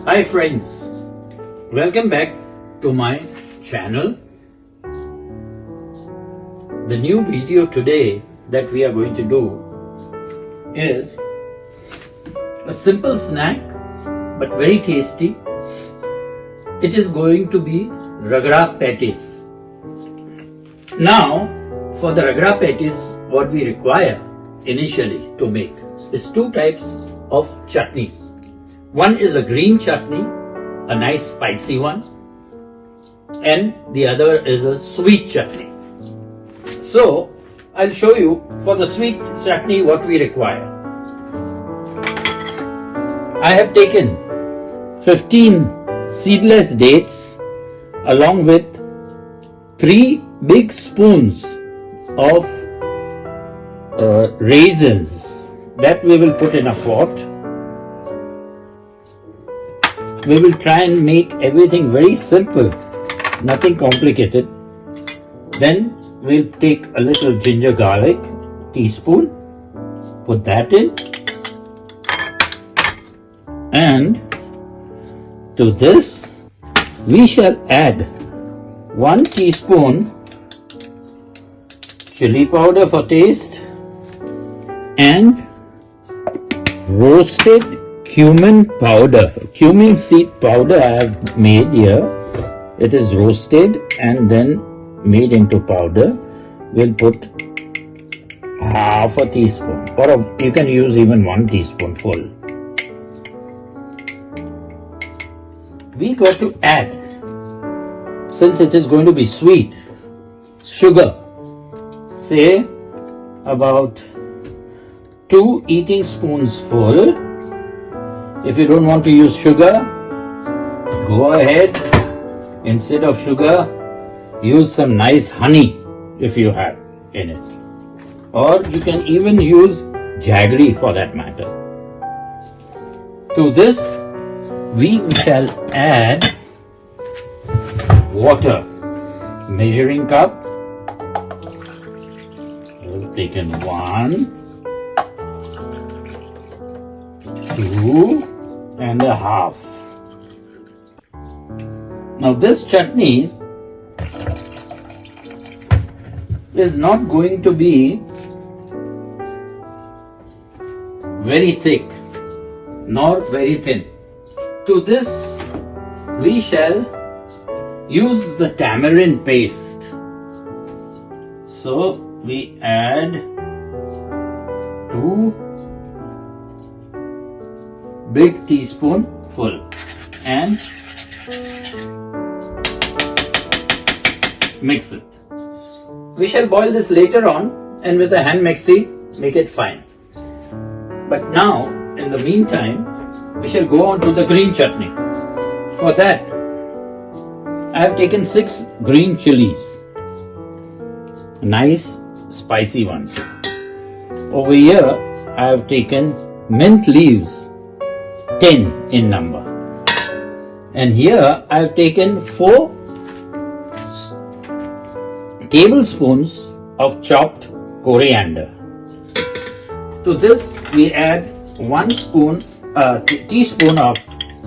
Hi friends, welcome back to my channel. The new video today that we are going to do is a simple snack but very tasty. It is going to be Ragda Patties. Now for the Ragda Patties, what we require initially to make is two types of chutneys. One is a green chutney, a nice spicy one, and the other is a sweet chutney. So I'll show you for the sweet chutney what we require. I have taken 15 seedless dates along with 3 big spoons of raisins that we will put in a pot. We will try and make everything very simple, nothing complicated. Then we'll take a little ginger garlic, teaspoon, put that in. And to this we shall add 1 teaspoon chili powder for taste and roasted cumin powder, cumin seed powder I have made here. It is roasted and then made into powder. We'll put half a teaspoon, or you can use even 1 teaspoonful. We got to add, since it is going to be sweet, sugar. Say about 2 eating spoons full. If you don't want to use sugar, go ahead. Instead of sugar, use some nice honey if you have in it. Or you can even use jaggery for that matter. To this, we shall add water. Measuring cup. I've taken 1, 2 and a half. Now this chutney is not going to be very thick nor very thin. To this we shall use the tamarind paste. So we add 2 big teaspoon full and mix it. We shall boil this later on and with a hand mixie make it fine. But now in the meantime we shall go on to the green chutney. For that I have taken 6 green chillies, nice spicy ones. Over here I have taken mint leaves, 10 in number, and here I have taken 4 tablespoons of chopped coriander. To this we add 1 teaspoon of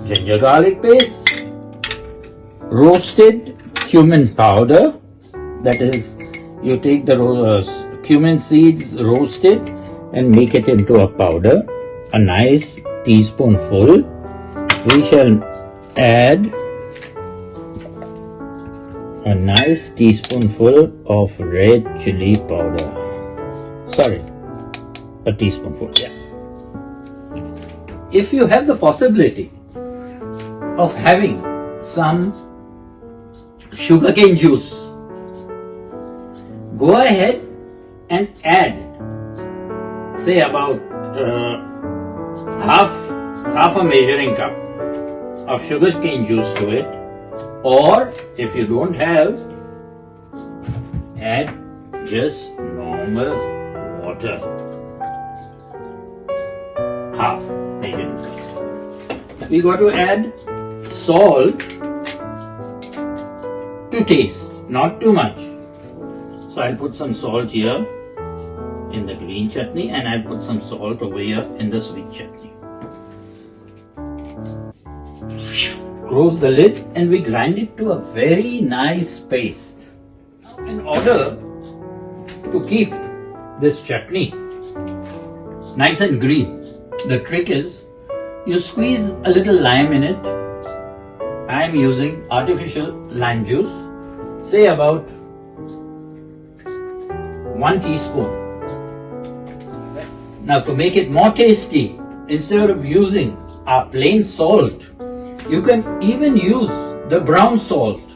ginger garlic paste, roasted cumin powder, that is, you take the cumin seeds roasted and make it into a powder, a nice teaspoonful. We shall add a nice teaspoonful of red chili powder. Sorry, a teaspoonful, yeah. If you have the possibility of having some sugarcane juice, go ahead and add, say about half a measuring cup of sugarcane juice to it, or if you don't have, add just normal water, half measuring cup. We got to add salt to taste, not too much. So I'll put some salt here in the green chutney and I'll put some salt over here in the sweet chutney. Close the lid and we grind it to a very nice paste. In order to keep this chutney nice and green, the trick is you squeeze a little lime in it. I am using artificial lime juice, say about 1 teaspoon. Now to make it more tasty, instead of using our plain salt, you can even use the brown salt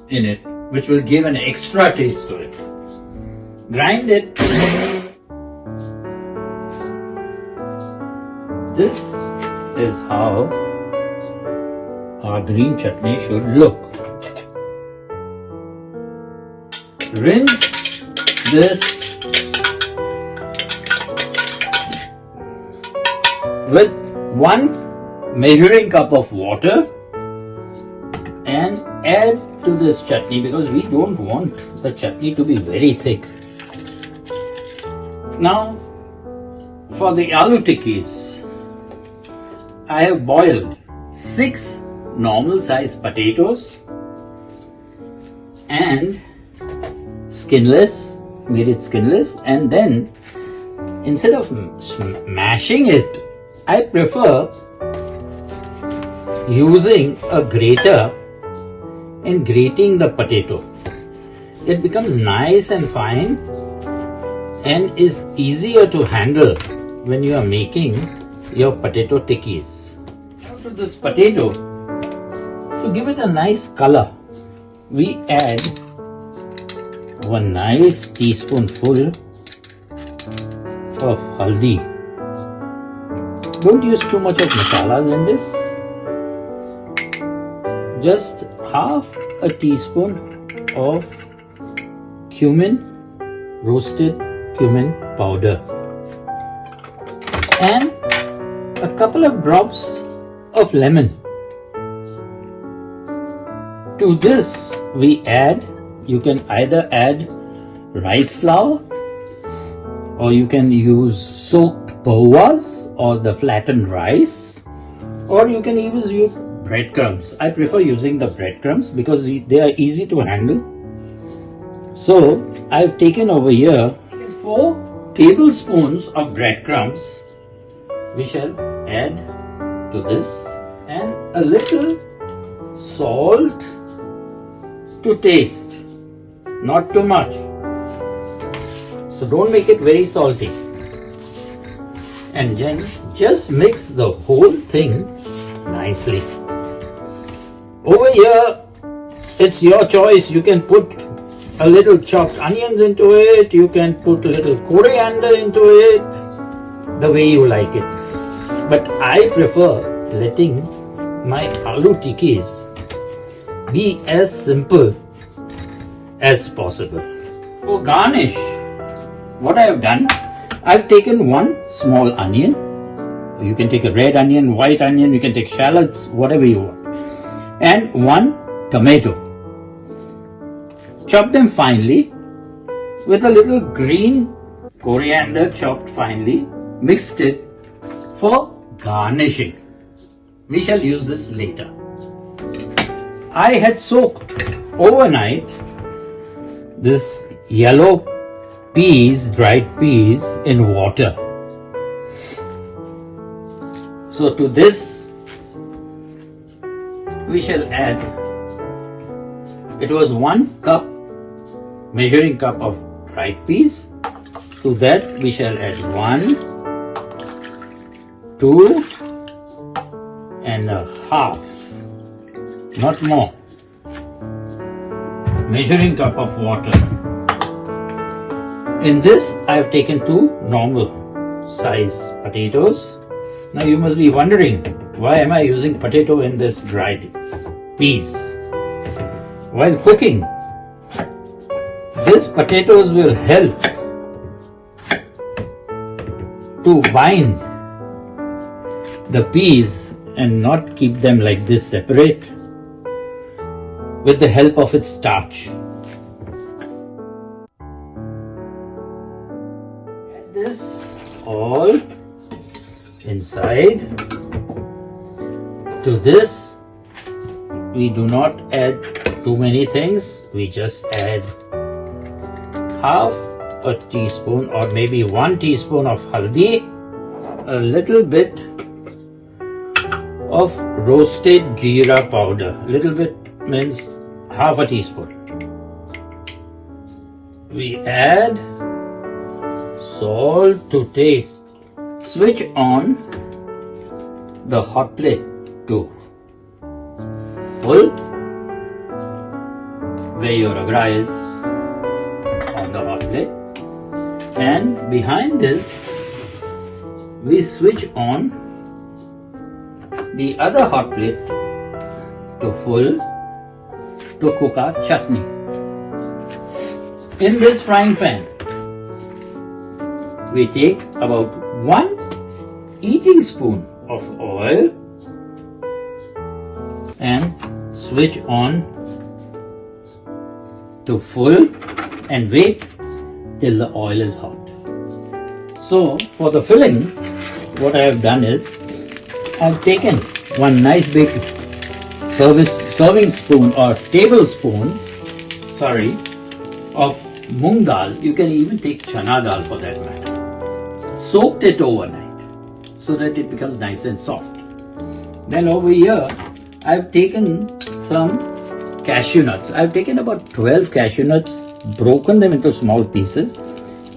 in it, which will give an extra taste to it. Grind it. This is how our green chutney should look. Rinse this with 1 measuring cup of water and add to this chutney, because we don't want the chutney to be very thick. Now for the aloo tikkis, I have boiled 6 normal sized potatoes and skinless, made it skinless, and then instead of mashing it, I prefer using a grater and grating the potato. It becomes nice and fine and is easier to handle when you are making your potato tikkis. To this potato, to give it a nice color, we add 1 nice teaspoonful of haldi. Don't use too much of masalas in this. Just half a teaspoon of cumin, roasted cumin powder, and a couple of drops of lemon. To this we add, you can either add rice flour, or you can use soaked powas or the flattened rice, or you can even use breadcrumbs. I prefer using the breadcrumbs because they are easy to handle. So I've taken over here 4 tablespoons of breadcrumbs. We shall add to this, and a little salt to taste, not too much. So don't make it very salty. And then just mix the whole thing nicely. Over here, it's your choice. You can put a little chopped onions into it. You can put a little coriander into it, the way you like it. But I prefer letting my aloo tikkis be as simple as possible. For garnish, what I have done, I've taken 1 small onion. You can take a red onion, white onion, you can take shallots, whatever you want. And 1 tomato. Chop them finely with a little green coriander chopped finely, mixed it for garnishing. We shall use this later. I had soaked overnight this yellow peas, dried peas, in water. So to this we shall add, it was 1 cup, measuring cup of dried peas. To that we shall add 1, 2 and a half, not more, measuring cup of water. In this I have taken 2 normal size potatoes. Now you must be wondering, why am I using potato in this dried peas? While cooking, these potatoes will help to bind the peas and not keep them like this separate with the help of its starch. Add this all inside. To this we do not add too many things. We just add half a teaspoon or maybe 1 teaspoon of haldi, a little bit of roasted jeera powder. Little bit means half a teaspoon. We add salt to taste. Switch on the hot plate to full, where your ragra is on the hot plate, and behind this we switch on the other hot plate to full to cook our chutney. In this frying pan we take about 1 eating spoon of oil and switch on to full and wait till the oil is hot. So for the filling, what I have done is I have taken one nice big serving spoon or tablespoon of moong dal. You can even take chana dal for that matter. Soaked it overnight so that it becomes nice and soft. Then over here I have taken some cashew nuts. I have taken about 12 cashew nuts, broken them into small pieces,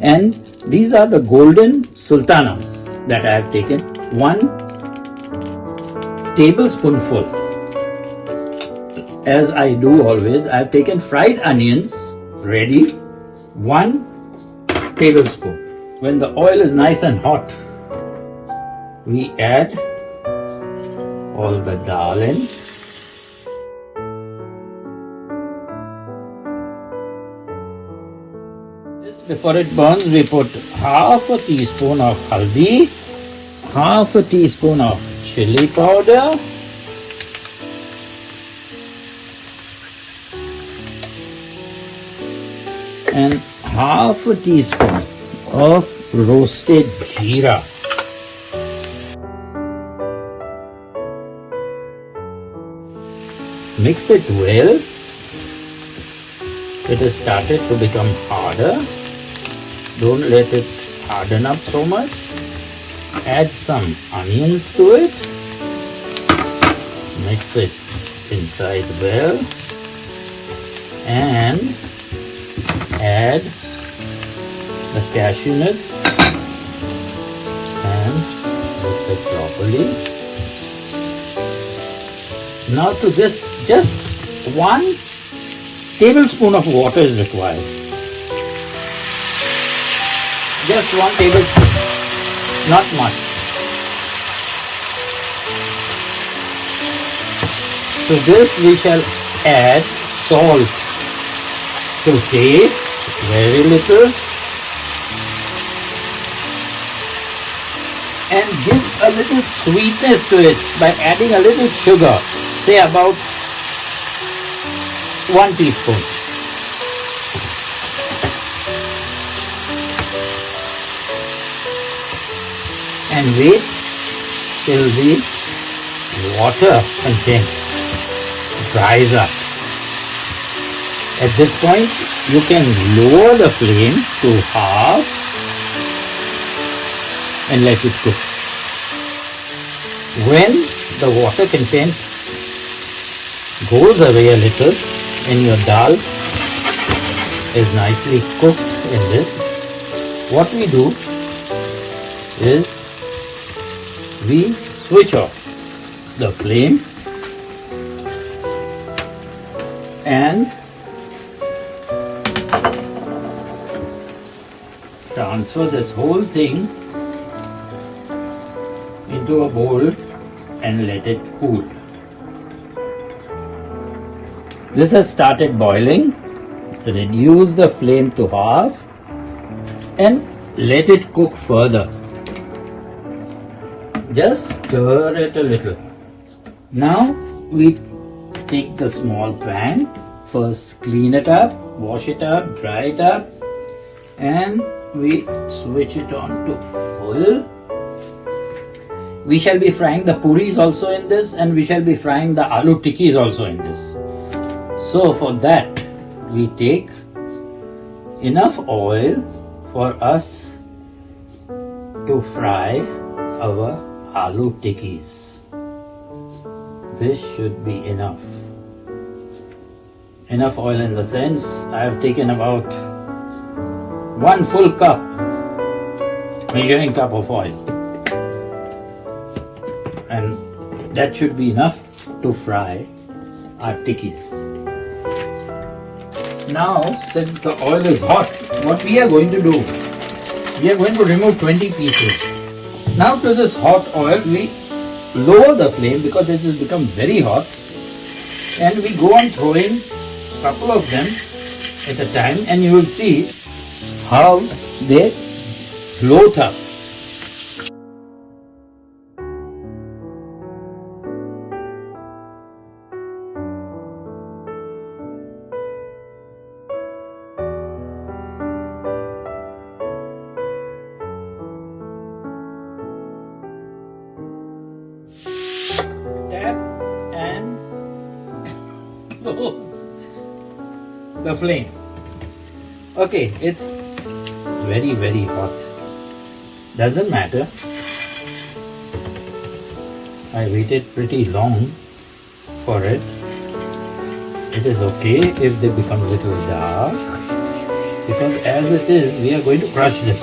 and these are the golden sultanas that I have taken. 1 tablespoonful. As I do always, I have taken fried onions ready, 1 tablespoon. When the oil is nice and hot, we add all the dal in. Before it burns, we put half a teaspoon of haldi, half a teaspoon of chili powder, and half a teaspoon of roasted jeera. Mix it well. It has started to become harder. Don't let it harden up so much. Add some onions to it. Mix it inside well. And add the cashew nuts and mix it properly. Now to this, just 1 tablespoon of water is required. Just 1 tablespoon, not much. To this we shall add salt to taste, very little, and give a little sweetness to it by adding a little sugar, say about 1 teaspoon. And wait till the water content dries up. At this point, you can lower the flame to half and let it cook. When the water content goes away a little and your dal is nicely cooked in this, what we do is we switch off the flame and transfer this whole thing into a bowl and let it cool. This has started boiling. Reduce the flame to half and let it cook further. Just stir it a little. Now we take the small pan, first clean it up, wash it up, dry it up, and we switch it on to full we shall be frying the puris also in this, and we shall be frying the aloo tikkis also in this. So for that we take enough oil for us to fry our aloo tikkis. This should be enough. Enough oil in the sense I have taken about 1 full cup, measuring cup of oil, and that should be enough to fry our tikkis. Now, since the oil is hot, what we are going to do, we are going to remove 20 pieces. Now to this hot oil, we lower the flame because it has become very hot, and we go on throwing a couple of them at a time, and you will see how they float up. Tap and close the flame. Okay, it's very hot. Doesn't matter. I waited pretty long for it. It is okay if they become a little dark, because as it is, we are going to crush them.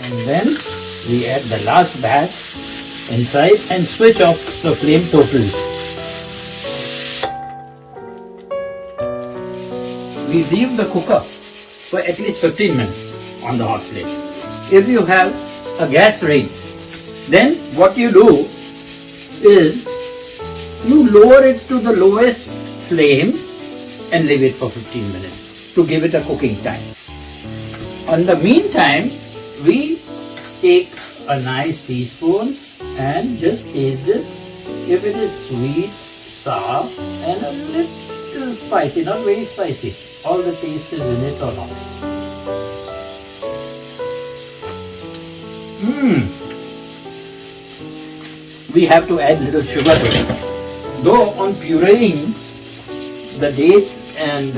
And then we add the last batch inside and switch off the flame totally. We leave the cooker for at least 15 minutes on the hot flame. If you have a gas range, then what you do is you lower it to the lowest flame and leave it for 15 minutes to give it a cooking time. In the meantime, we take a nice teaspoon and just taste this. If it is sweet, sour and a little spicy, not very spicy, all the taste is in it or not. We have to add little sugar to it. Though on pureeing the dates and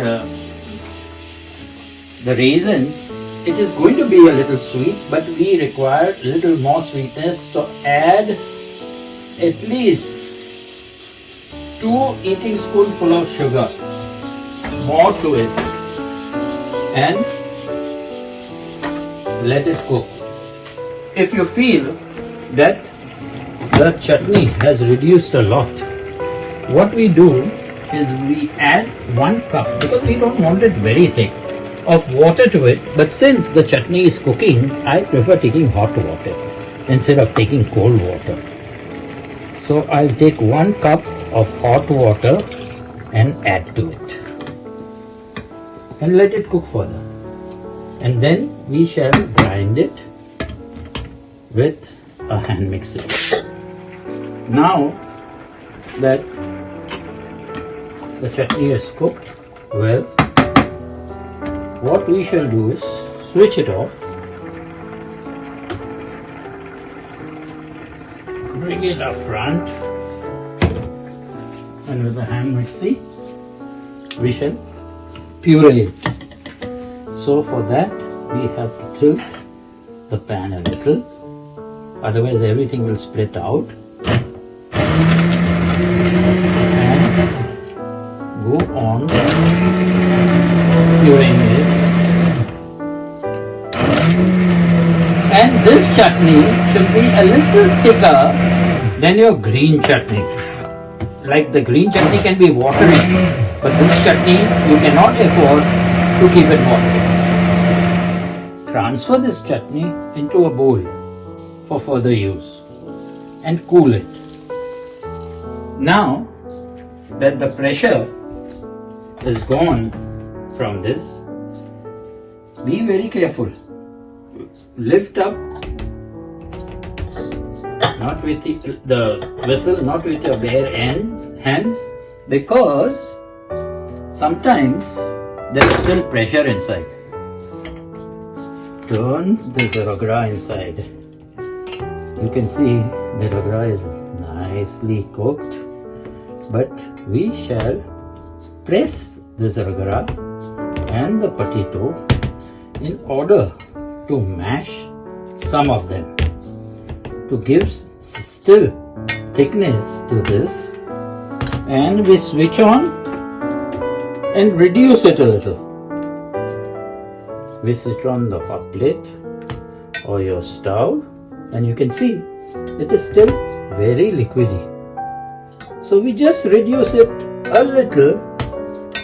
the raisins, it is going to be a little sweet, but we require a little more sweetness, so add at least 2 eating spoonfuls of sugar more to it and let it cook. If you feel that the chutney has reduced a lot, what we do is we add 1 cup, because we don't want it very thick, of water to it. But since the chutney is cooking, I prefer taking hot water instead of taking cold water. So I'll take 1 cup of hot water and add to it and let it cook further, and then we shall grind it with a hand mixer. Now that the chutney is cooked well, what we shall do is switch it off, bring it up front, and with a hand mixer we shall puree it. So for that we have to tilt the pan a little, otherwise everything will split out, and go on pureeing it. And this chutney should be a little thicker than your green chutney. Like the green chutney can be watery, but this chutney you cannot afford to keep it watery. Transfer this chutney into a bowl for further use and cool it. Now that the pressure is gone from this, be very careful. Lift up, not with the vessel, not with your bare hands, because sometimes there is still pressure inside. Turn this ragra inside. You can see The ragra is nicely cooked, but we shall press this ragra and the potato in order to mash some of them to give still thickness to this, and we switch on and reduce it a little. We switch on the hot plate or your stove, and you can see it is still very liquidy. So we just reduce it a little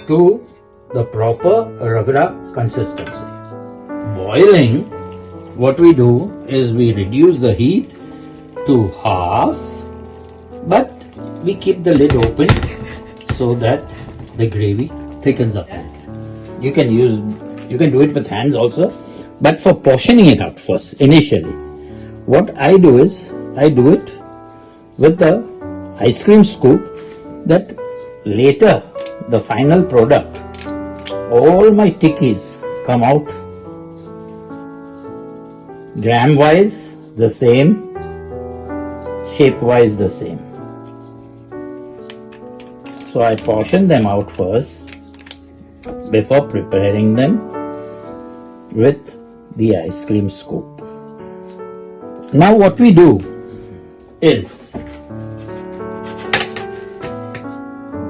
to the proper ragra consistency. Boiling, what we do is we reduce the heat to half, but we keep the lid open so that the gravy thickens up. You can do it with hands also, but for portioning it out first initially, what I do is I do it with the ice cream scoop, that later the final product, all my tikkis come out gram wise the same, shape wise the same. So I portion them out first before preparing them with the ice cream scoop. Now what we do is,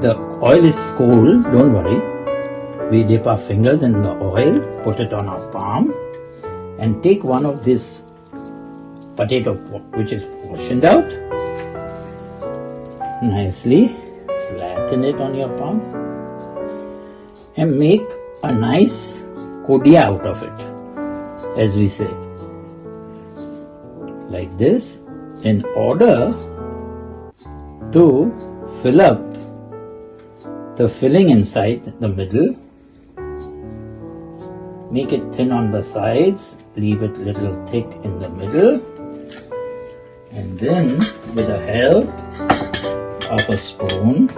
the oil is cold, don't worry. We dip our fingers in the oil, put it on our palm, and take one of this potato which is portioned out, nicely flatten it on your palm and make a nice kodia out of it, as we say, like this, in order to fill up the filling inside the middle. Make it thin on the sides, leave it little thick in the middle, and then with the help of a spoon,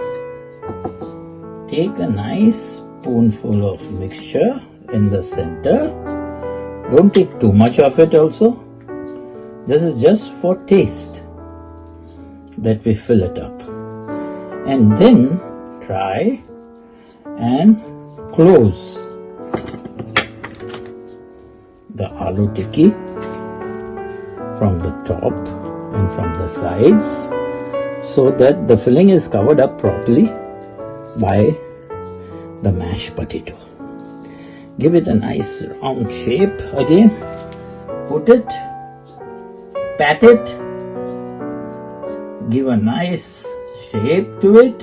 take a nice spoonful of mixture in the center. Don't take too much of it also. This is just for taste that we fill it up. And then try and close the aloo tikki from the top and from the sides, so that the filling is covered up properly by the mashed potato. Give it a nice round shape again. Put it, pat it, give a nice shape to it,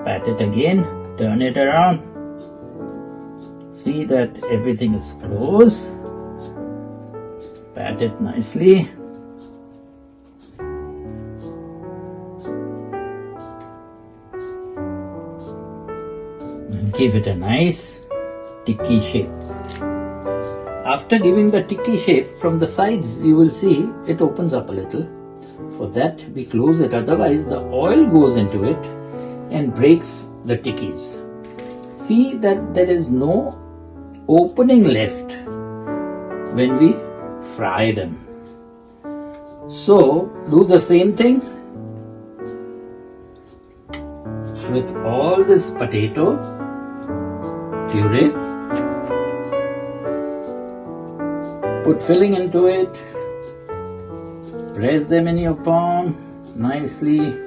pat it again, turn it around. See that everything is close. Pat it nicely. And give it a nice tikki shape. After giving the tikki shape from the sides, you will see it opens up a little. For that we close it, otherwise the oil goes into it and breaks the tikkis. See that there is no opening left when we fry them. So do the same thing with all this potato puree. Put filling into it, press them in your palm nicely.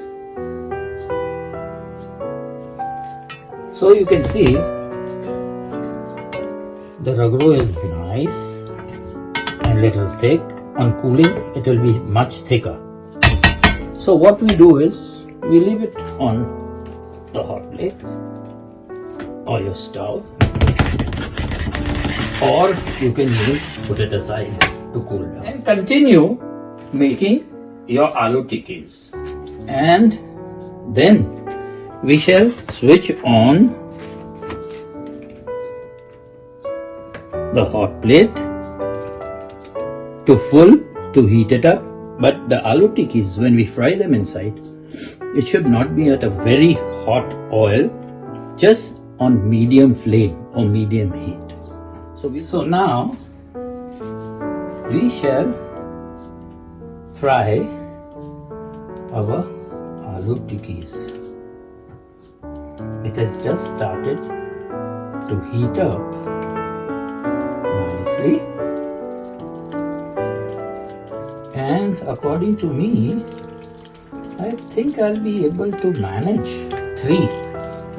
So you can see the ragra is nice and little thick. On cooling, it will be much thicker. So what we do is, we leave it on the hot plate or your stove, or you can even put it aside to cool down. And continue making your aloo tikkis. And then we shall switch on the hot plate to full to heat it up. But the aloo tikkis, when we fry them inside, it should not be at a very hot oil, just on medium flame or medium heat. So now we shall fry our aloo tikkis. It has just started to heat up nicely, and according to me, I think I'll be able to manage 3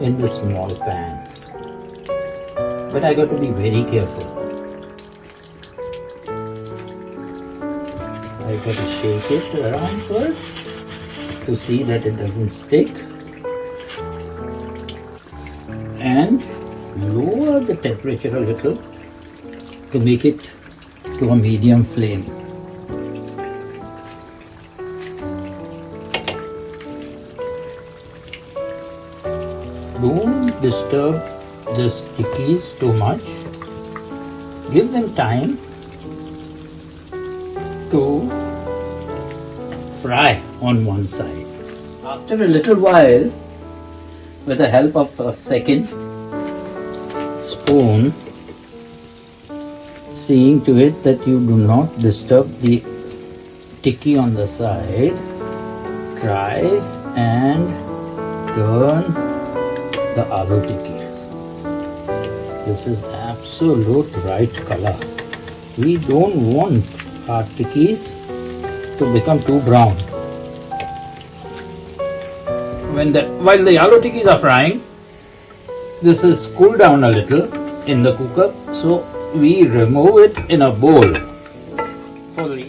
in this small pan, but I got to be very careful. I got to shake it around first to see that it doesn't stick, and lower the temperature a little to make it to a medium flame. Don't disturb the tikkis too much. Give them time to fry on one side. After a little while, with the help of a second spoon, seeing to it that you do not disturb the tikki on the side, try and turn the aloo tikki. This is absolute right color. We don't want our tikkis to become too brown. While the aloo tikkis are frying, this is cooled down a little in the cooker, so we remove it in a bowl.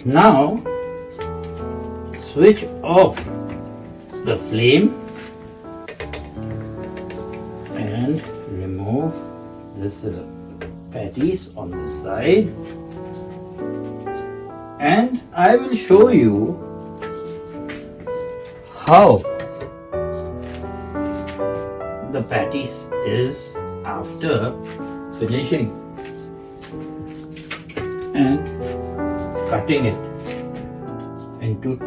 Now switch off the flame and remove this patties on the side, and I will show you how the patties is after finishing and cutting it into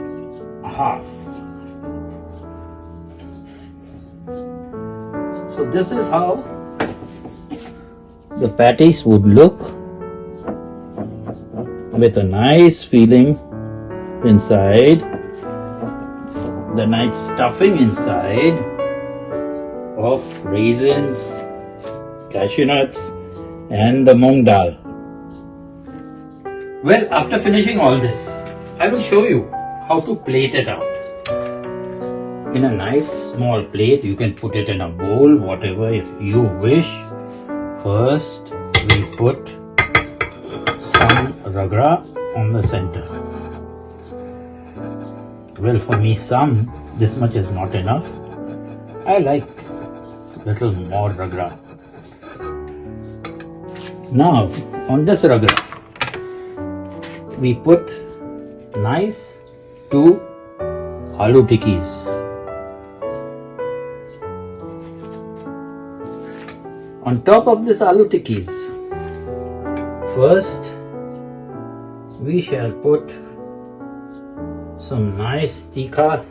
half. So this is how the patties would look, with a nice feeling inside, the nice stuffing inside of raisins, cashew nuts and the moong dal. Well, after finishing all this, I will show you how to plate it out. In a nice small plate, you can put it in a bowl, whatever you wish. First, we put some ragra on the center. Well, for me, this much is not enough. I like a little more ragra. Now, on this ragra, we put nice 2 aloo tikkis. On top of this aloo tikkis, first we shall put some nice tikka,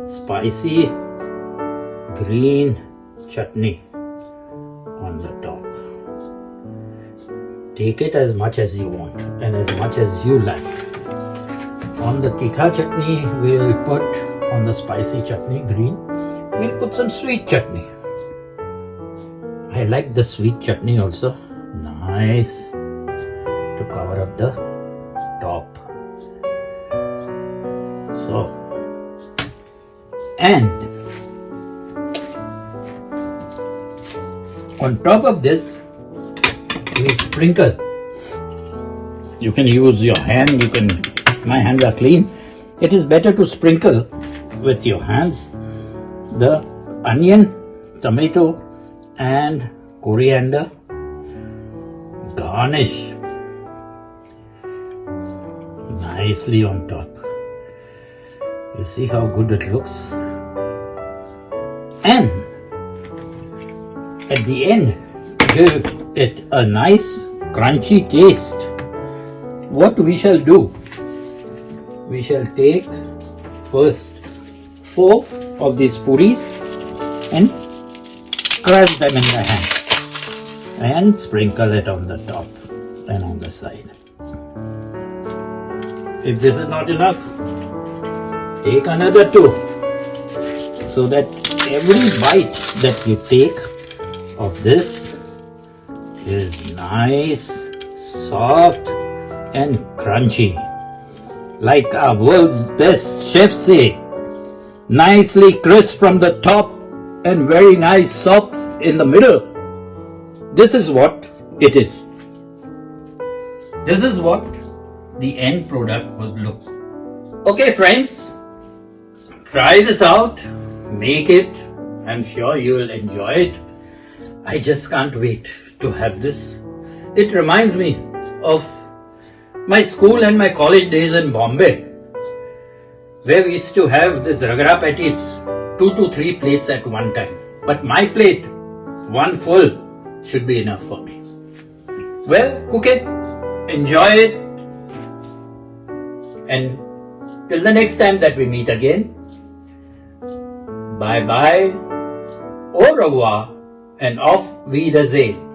spicy green chutney on the top. Take it as much as you want and as much as you like. On the tikka chutney, we'll put, on the spicy chutney green, we'll put some sweet chutney. I like the sweet chutney also. Nice to cover up the top. So, and on top of this, we sprinkle. You can use your hand, my hands are clean. It is better to sprinkle with your hands the onion, tomato and coriander garnish nicely on top. You see how good it looks? And at the end, give it a nice crunchy taste. What we shall do? We shall take first 4 of these pooris and crush them in the hand and sprinkle it on the top and on the side. If this is not enough, take another 2, so that every bite that you take of this is nice, soft and crunchy. Like our world's best chefs say, nicely crisp from the top and very nice soft in the middle. This is what it is. This is what the end product would look. Okay friends, try this out, make it. I'm sure you will enjoy it. I just can't wait to have this. It reminds me of my school and my college days in Bombay, where we used to have this Ragda Patties 2 to 3 plates at one time. But my plate, one full, should be enough for me. Well, cook it, enjoy it, and till the next time that we meet again, bye bye, au revoir, and auf Wiedersehen.